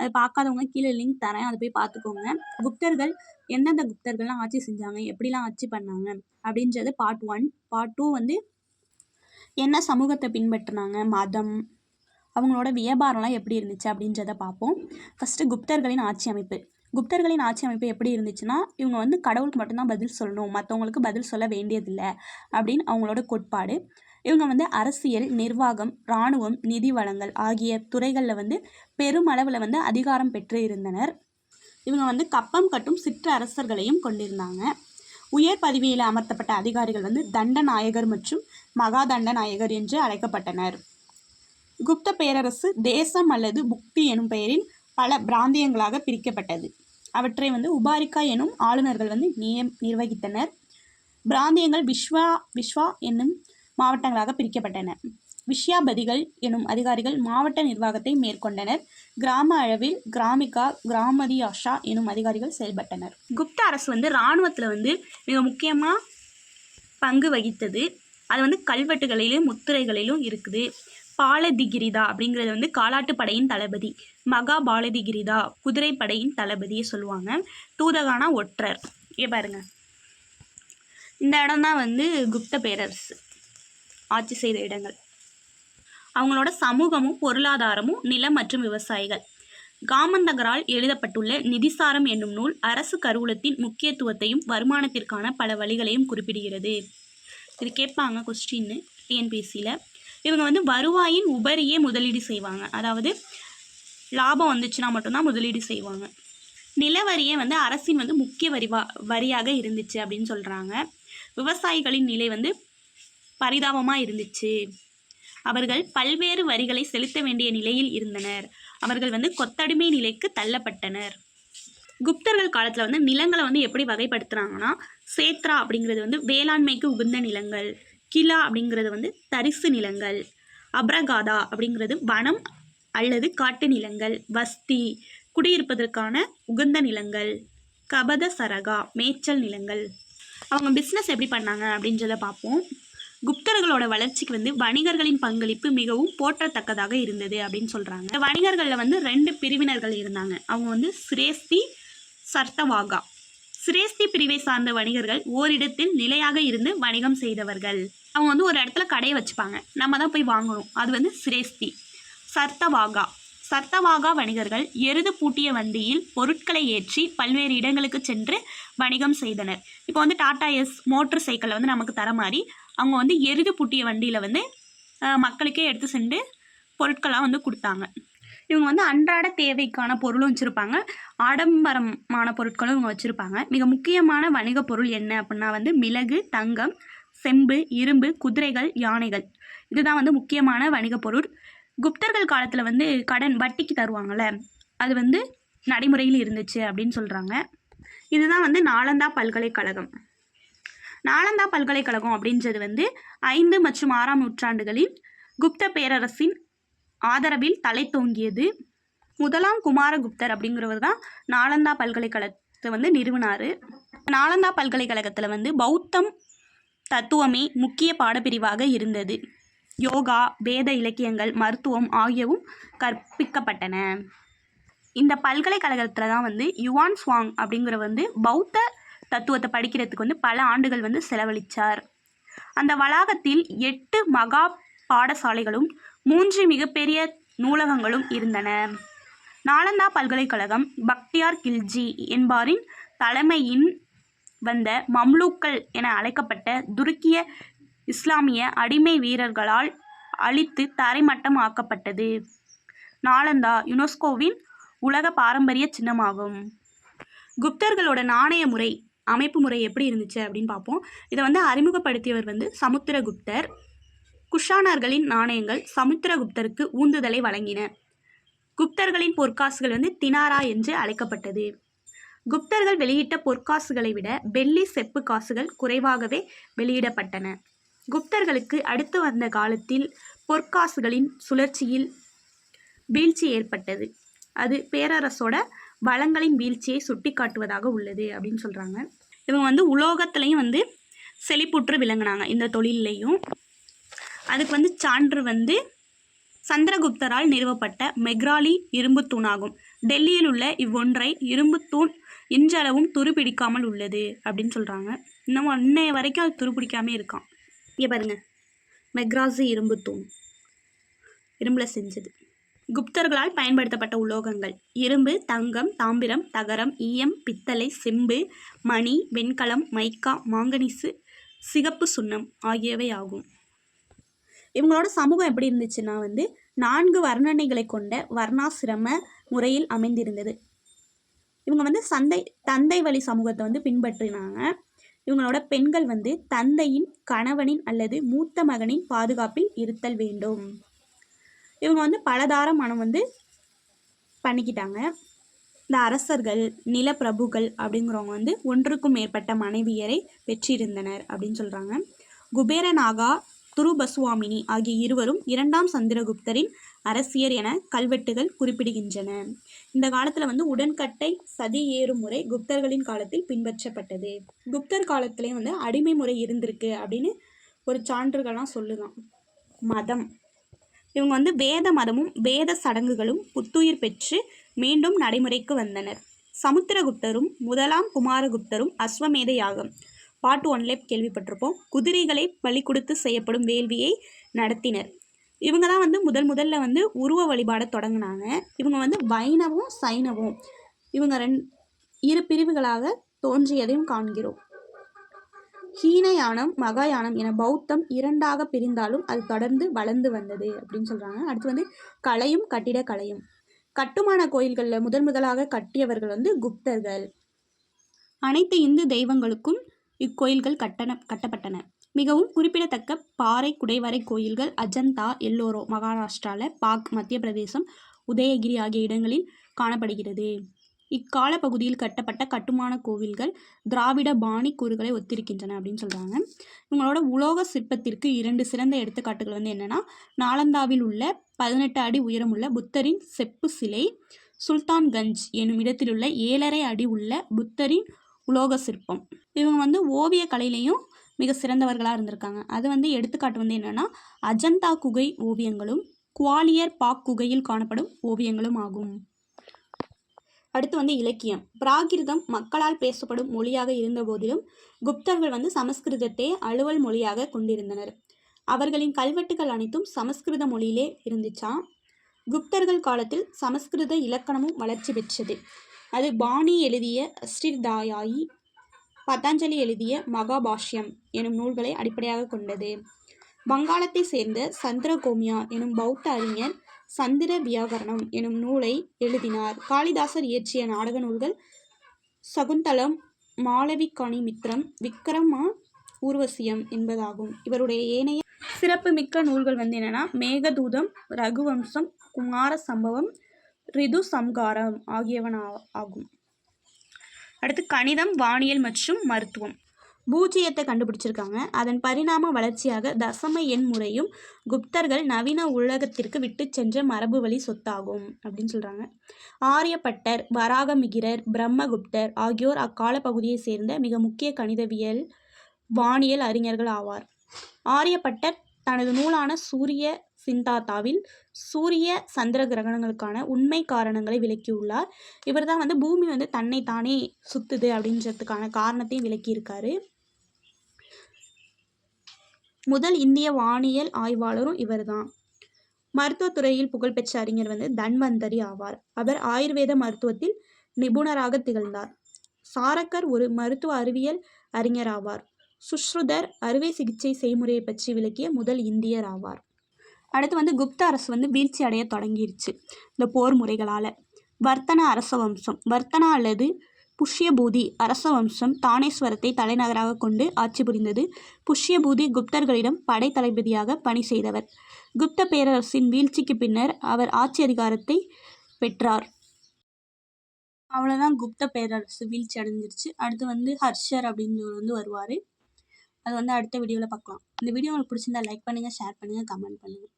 அது பார்க்காதவங்க கீழே லிங்க் தரேன், அதை போய் பார்த்துக்கோங்க. குப்தர்கள் எந்தெந்த குப்தர்கள்லாம் ஆட்சி செஞ்சாங்க, எப்படிலாம் ஆட்சி பண்ணாங்க அப்படின்றது பார்ட் 1. பார்ட் 2 வந்து என்ன சமூகத்தை பின்பற்றினாங்க, மதம், அவங்களோட வியாபாரம்லாம் எப்படி இருந்துச்சு அப்படின்றத பார்ப்போம். ஃபஸ்ட்டு குப்தர்களின் ஆட்சி அமைப்பு. குப்தர்களின் ஆட்சி அமைப்பு எப்படி இருந்துச்சுன்னா, இவங்க வந்து கடவுளுக்கு மட்டும்தான் பதில் சொல்லணும், மற்றவங்களுக்கு பதில் சொல்ல வேண்டியதில்லை அப்படின்னு அவங்களோட கோட்பாடு. இவங்க வந்து அரசியல், நிர்வாகம், இராணுவம், நிதி வளங்கள் ஆகிய துறைகளில் வந்து பெருமளவில் வந்து அதிகாரம் பெற்று இருந்தனர். இவங்க வந்து கப்பம் கட்டும் சிற்றரசர்களையும் கொண்டிருந்தாங்க. உயர் பதவியில் அமர்த்தப்பட்ட அதிகாரிகள் வந்து தண்டநாயகர் மற்றும் மகா தண்டநாயகர் என்று அழைக்கப்பட்டனர். குப்த பேரரசு தேசம் அல்லது புக்தி எனும் பெயரில் பல பிராந்தியங்களாக பிரிக்கப்பட்டது. அவற்றை வந்து உபாரிக்கா எனும் ஆளுநர்கள் வந்து நிர்வகித்தனர். பிராந்தியங்கள் விஸ்வா என்னும் மாவட்டங்களாக பிரிக்கப்பட்டன. விஷயாபதிகள் எனும் அதிகாரிகள் மாவட்ட நிர்வாகத்தை மேற்கொண்டனர். கிராம அளவில் கிராமிகா, கிராமதியாஷா எனும் அதிகாரிகள் செயல்பட்டனர். குப்த அரசு வந்து இராணுவத்தில் வந்து மிக முக்கியமாக பங்கு வகித்தது. அது வந்து கல்வெட்டுகளிலும் முத்திரைகளிலும் இருக்குது. பாலதிகிரிதா அப்படிங்கிறது வந்து காலாட்டுப்படையின் தளபதி. மகா பாலதிகிரிதா குதிரைப்படையின் தளபதியை சொல்லுவாங்க. தூதகானா ஒற்றர். பாருங்க, இந்த இடம் தான் வந்து குப்த பேரரசு ஆட்சி செய்த இடங்கள். அவங்களோட சமூகமும் பொருளாதாரமும் நிலம் மற்றும் விவசாயிகள். காமந்தகரால் எழுதப்பட்டுள்ள நிதிசாரம் என்னும் நூல் அரசு கருவூலத்தின் முக்கியத்துவத்தையும் வருமானத்திற்கான பல வழிகளையும் குறிப்பிடுகிறது. இது கேட்பாங்க கொஸ்டின்னு டிஎன்பிஎஸ்சியில். இவங்க வந்து வருவாயின் உபரியே முதலீடு செய்வாங்க. அதாவது லாபம் வந்துச்சுன்னா மட்டும்தான் முதலீடு செய்வாங்க. நிலவரியே வந்து அரசின் வந்து முக்கிய வரியாக இருந்துச்சு அப்படின்னு சொல்கிறாங்க. விவசாயிகளின் நிலை வந்து பரிதாபமாக இருந்துச்சு. அவர்கள் பல்வேறு வரிகளை செலுத்த வேண்டிய நிலையில் இருந்தனர். அவர்கள் வந்து கொத்தடிமை நிலைக்கு தள்ளப்பட்டனர். குப்தர்கள் காலத்தில் வந்து நிலங்களை வந்து எப்படி வகைப்படுத்துகிறாங்கன்னா, சேத்ரா அப்படிங்கிறது வந்து வேளாண்மைக்கு உகந்த நிலங்கள், கிலா அப்படிங்கிறது வந்து தரிசு நிலங்கள், அப்ரகாதா அப்படிங்கிறது வனம் அல்லது காட்டு நிலங்கள், வஸ்தி குடியிருப்பதற்கான உகந்த நிலங்கள், கபத சரகா மேய்ச்சல் நிலங்கள். அவங்க பிஸ்னஸ் எப்படி பண்ணாங்க அப்படின்றத பார்ப்போம். குப்தர்களோட வளர்ச்சிக்கு வந்து வணிகர்களின் பங்களிப்பு மிகவும் போற்றத்தக்கதாக இருந்தது அப்படின்னு சொல்கிறாங்க. வணிகர்களில் வந்து 2 பிரிவினர்கள் இருந்தாங்க. அவங்க வந்து சிரேஸ்தி, சர்த்தவாகா. சிரேஸ்தி பிரிவை சார்ந்த வணிகர்கள் ஓரிடத்தில் நிலையாக இருந்து வணிகம் செய்தவர்கள். அவங்க வந்து ஒரு இடத்துல கடையை வச்சுப்பாங்க, நம்ம தான் போய் வாங்கணும். அது வந்து சிரேஸ்தி. சர்த்தவாகா வணிகர்கள் எருது பூட்டிய வண்டியில் பொருட்களை ஏற்றி பல்வேறு இடங்களுக்கு சென்று வணிகம் செய்தனர். இப்போ வந்து டாடா எஸ் மோட்டர் சைக்கிளில் வந்து நமக்கு தர மாதிரி அவங்க வந்து எருது பூட்டிய வண்டியில் வந்து மக்களுக்கே எடுத்து சென்று பொருட்களாக வந்து கொடுத்தாங்க. இவங்க வந்து அன்றாட தேவைக்கான பொருளும் வச்சுருப்பாங்க, ஆடம்பரமான பொருட்களும் இவங்க வச்சுருப்பாங்க. மிக முக்கியமான வணிக பொருள் என்ன அப்படின்னா வந்து மிளகு, தங்கம், செம்பு, இரும்பு, குதிரைகள், யானைகள். இதுதான் வந்து முக்கியமான வணிக பொருள். குப்தர்கள் காலத்தில் வந்து கடன் வட்டிக்கு தருவாங்கள்ல, அது வந்து நடைமுறையில் இருந்துச்சு அப்படின்னு சொல்கிறாங்க. இதுதான் வந்து நாலந்தா பல்கலைக்கழகம். நாலந்தா பல்கலைக்கழகம் அப்படின்றது வந்து 5 மற்றும் 6ஆம் நூற்றாண்டுகளில் குப்த பேரரசின் ஆதரவில் தலை தோங்கியது. 1ஆம் குமாரகுப்தர் அப்படிங்கிறவர் தான் நாலந்தா பல்கலைக்கழகத்தை வந்து நிறுவினார். நாலந்தா பல்கலைக்கழகத்தில் வந்து பௌத்தம் தத்துவமே முக்கிய பாடப்பிரிவாக இருந்தது. யோகா, வேத இலக்கியங்கள், மருத்துவம் ஆகியவும் கற்பிக்கப்பட்டன. இந்த பல்கலைக்கழகத்தில் தான் வந்து யுவான் சுவாங் அப்படிங்கிற வந்து பௌத்த தத்துவத்தை படிக்கிறதுக்கு வந்து பல ஆண்டுகள் வந்து செலவழித்தார். அந்த வளாகத்தில் 8 மகா பாடசாலைகளும் 3 மிகப்பெரிய நூலகங்களும் இருந்தன. நாலந்தா பல்கலைக்கழகம் பக்தியார் கில்ஜி என்பாரின் தலைமையின் வந்த மம்லூக்கள் என அழைக்கப்பட்ட துருக்கிய இஸ்லாமிய அடிமை வீரர்களால் அழித்து தரைமட்டம் ஆக்கப்பட்டது. நாலந்தா யுனெஸ்கோவின் உலக பாரம்பரிய சின்னமாகும். குப்தர்களோட நாணய முறை அமைப்பு முறை எப்படி இருந்துச்சு அப்படின்னு பார்ப்போம். இதை வந்து அறிமுகப்படுத்தியவர் வந்து சமுத்திரகுப்தர். குஷானர்களின் நாணயங்கள் சமுத்திரகுப்தருக்கு ஊந்துதலை வழங்கின. குப்தர்களின் பொற்காசுகள் வந்து தினாரா என்று அழைக்கப்பட்டது. குப்தர்கள் வெளியிட்ட பொற்காசுகளை விட வெள்ளி, செப்பு காசுகள் குறைவாகவே வெளியிடப்பட்டன. குப்தர்களுக்கு அடுத்து வந்த காலத்தில் பொற்காசுகளின் சுழற்சியில் வீழ்ச்சி ஏற்பட்டது. அது பேரரசோட வளங்களின் வீழ்ச்சியை சுட்டி காட்டுவதாக உள்ளது அப்படின்னு சொல்கிறாங்க. இவங்க வந்து உலோகத்துலேயும் வந்து செழிப்புற்று விளங்கினாங்க இந்த தொழிலையும். அதுக்கு வந்து சான்று வந்து சந்திரகுப்தரால் நிறுவப்பட்ட மெக்ராலி இரும்பு தூணாகும். டெல்லியில் உள்ள இவ்வொன்றை இரும்பு தூண் இன்றளவும் துருப்பிடிக்காமல் உள்ளது அப்படின்னு சொல்கிறாங்க. இன்னும் இன்னைய வரைக்கும் அது துருப்பிடிக்காமே இருக்கான். இங்கே பாருங்க, மெக்ராசி இரும்பு தூண், இரும்பில் செஞ்சது. குப்தர்களால் பயன்படுத்தப்பட்ட உலோகங்கள்: இரும்பு, தங்கம், தாமிரம், தகரம், ஈயம், பித்தளை, செம்பு, மணி, வெண்கலம், மைக்கா, மாங்கனீசு, சிகப்பு சுண்ணம் ஆகியவை ஆகும். இவங்களோட சமூகம் எப்படி இருந்துச்சுன்னா 4 வர்ணனைகளை கொண்ட வர்ணாசிரம முறையில் அமைந்திருந்தது. இவங்க தந்தை வழி சமூகத்தை பின்பற்றினாங்க. இவங்களோட பெண்கள் தந்தையின், கணவனின் அல்லது மூத்த மகனின் பாதுகாப்பில் இருத்தல் வேண்டும். இவங்க பலதார மனம் பண்ணிக்கிட்டாங்க. இந்த அரசர்கள், நிலப்பிரபுகள் அப்படிங்கிறவங்க ஒன்றுக்கும் மேற்பட்ட மனைவியரை பெற்றிருந்தனர் அப்படின்னு சொல்கிறாங்க. குபேரநாகா, துருபசுவாமினி ஆகிய இருவரும் 2ஆம் சந்திரகுப்தரின் அரசியர் என கல்வெட்டுகள் குறிப்பிடுகின்றன. இந்த காலத்தில் உடன்கட்டை சதி ஏறும் முறை குப்தர்களின் காலத்தில் பின்பற்றப்பட்டது. குப்தர் காலத்திலேயே அடிமை முறை இருந்திருக்கு அப்படின்னு ஒரு சான்றுகள்லாம் சொல்லுதான். மதம்: இவங்க வேத மதமும் வேத சடங்குகளும் புத்துயிர் பெற்று மீண்டும் நடைமுறைக்கு வந்தனர். சமுத்திரகுப்தரும் 1ஆம் குமாரகுப்தரும் அஸ்வமேத யாகம் பார்ட் 1ல கேள்விப்பட்டிருப்போம். குதிரைகளை பலி கொடுத்து செய்யப்படும் வேள்வியை நடத்தினர். இவங்க தான் முதல்ல உருவ வழிபாட தொடங்கினாங்க. இவங்க வைணவம், சைனவம் இவங்க 2 பிரிவுகளாக தோன்றியதையும் காண்கிறோம். ஹீனயானம், மகாயானம் என பௌத்தம் 2ஆக பிரிந்தாலும் அது தொடர்ந்து வளர்ந்து வந்தது அப்படின்னு சொல்கிறாங்க. அடுத்து கலையும் கட்டிடக்கலையும். கட்டுமான கோயில்களில் முதலாக கட்டியவர்கள் குப்தர்கள். அனைத்து இந்து தெய்வங்களுக்கும் இக்கோயில்கள் கட்டப்பட்டன. மிகவும் குறிப்பிடத்தக்க பாறை குடைவரை கோயில்கள் அஜந்தா, எல்லோரா மகாராஷ்டிராவில், பாக் மத்திய பிரதேசம், உதயகிரி ஆகிய இடங்களில் காணப்படுகிறது. இக்கால பகுதியில் கட்டப்பட்ட கட்டுமான கோவில்கள் திராவிட பாணி கூறுகளை ஒத்திருக்கின்றன அப்படின்னு சொல்கிறாங்க. இவங்களோட உலோக சிற்பத்திற்கு 2 சிறந்த எடுத்துக்காட்டுகள் என்னென்னா, நாலந்தாவில் உள்ள 18 அடி உயரமுள்ள புத்தரின் செப்பு சிலை, சுல்தான்கஞ்ச் எனும் இடத்திலுள்ள 7.5 அடி உள்ள புத்தரின் உலோக சிற்பம். இவங்க ஓவிய கலையிலையும் மிக சிறந்தவர்களாக இருந்திருக்காங்க. அது எடுத்துக்காட்டு என்னென்னா அஜந்தா குகை ஓவியங்களும் குவாலியர் பாக் குகையில் காணப்படும் ஓவியங்களும் ஆகும். அடுத்து இலக்கியம். பிராகிருதம் மக்களால் பேசப்படும் மொழியாக இருந்த போதிலும் குப்தர்கள் சமஸ்கிருதத்தை அலுவல் மொழியாக கொண்டிருந்தனர். அவர்களின் கல்வெட்டுகள் அனைத்தும் சமஸ்கிருத மொழியிலே இருந்துச்சாம். குப்தர்கள் காலத்தில் சமஸ்கிருத இலக்கணமும் வளர்ச்சி பெற்றது. அது பாணி எழுதிய அஷ்டிர்தாயாயி, பதஞ்சலி எழுதிய மகாபாஷ்யம் எனும் நூல்களை அடிப்படையாக கொண்டது. வங்காளத்தை சேர்ந்த சந்திரகோமியா எனும் பௌத்த அறிஞர் சந்திர வியாகரணம் எனும் நூலை எழுதினார். காளிதாசர் இயற்றிய நாடக நூல்கள் சகுந்தலம், மாளவிகாணி மித்திரம், விக்ரமா ஊர்வசியம் என்பதாகும். இவருடைய ஏனைய சிறப்புமிக்க நூல்கள் என்னென்னா மேகதூதம், ரகுவம்சம், குமார சம்பவம், ரிது சம்காரம் ஆகியவன் ஆகும். அடுத்து கணிதம், வானியல் மற்றும் மருத்துவம். பூஜ்ஜியத்தை கண்டுபிடிச்சிருக்காங்க. அதன் பரிணாம வளர்ச்சியாக தசம எண் முறையும் குப்தர்கள் நவீன உலகத்திற்கு விட்டு சென்ற மரபு வழி சொத்தாகும் அப்படின்னு சொல்கிறாங்க. ஆரியப்பட்டர், வராகமிகிரர், பிரம்மகுப்தர் ஆகியோர் அக்கால பகுதியை சேர்ந்த மிக முக்கிய கணிதவியல், வானியல் அறிஞர்கள் ஆவார். ஆரியப்பட்டர் தனது நூலான சூரிய சிந்தாத்தாவில் சூரிய சந்திர கிரகணங்களுக்கான உண்மை காரணங்களை விளக்கியுள்ளார். இவர் தான் பூமி தன்னை தானே சுத்துது அப்படின்றதுக்கான காரணத்தையும் விளக்கியிருக்காரு. முதல் இந்திய வானியல் ஆய்வாளரும் இவர் தான். மருத்துவத்துறையில் புகழ்பெற்ற அறிஞர் தன்வந்தரி ஆவார். அவர் ஆயுர்வேத மருத்துவத்தில் நிபுணராக திகழ்ந்தார். சாரக்கர் ஒரு மருத்துவ அறிவியல் அறிஞர் ஆவார். சுஷ்ருதர் அறுவை சிகிச்சை செய்முறையை பற்றி விளக்கிய முதல் இந்தியர் ஆவார். அடுத்து குப்த அரசு வீழ்ச்சி அடைய தொடங்கிருச்சு இந்த போர் முறைகளால். வர்த்தன அரச வம்சம். வர்த்தனா அல்லது புஷ்யபூதி அரச வம்சம் தானேஸ்வரத்தை தலைநகராக கொண்டு ஆட்சி புரிந்தது. புஷ்யபூதி குப்தர்களிடம் படை தளபதியாக பணி செய்தவர். குப்த பேரரசின் வீழ்ச்சிக்கு பின்னர் அவர் ஆட்சி அதிகாரத்தை பெற்றார். அவ்வளோதான், குப்த பேரரசு வீழ்ச்சி அடைஞ்சிருச்சு. அடுத்து ஹர்ஷர் அப்படின்றவர் வருவார். அது அடுத்த வீடியோவில் பார்க்கலாம். இந்த வீடியோ உங்களுக்கு பிடிச்சிருந்தா லைக் பண்ணுங்கள், ஷேர் பண்ணுங்கள், கமெண்ட் பண்ணுங்கள்.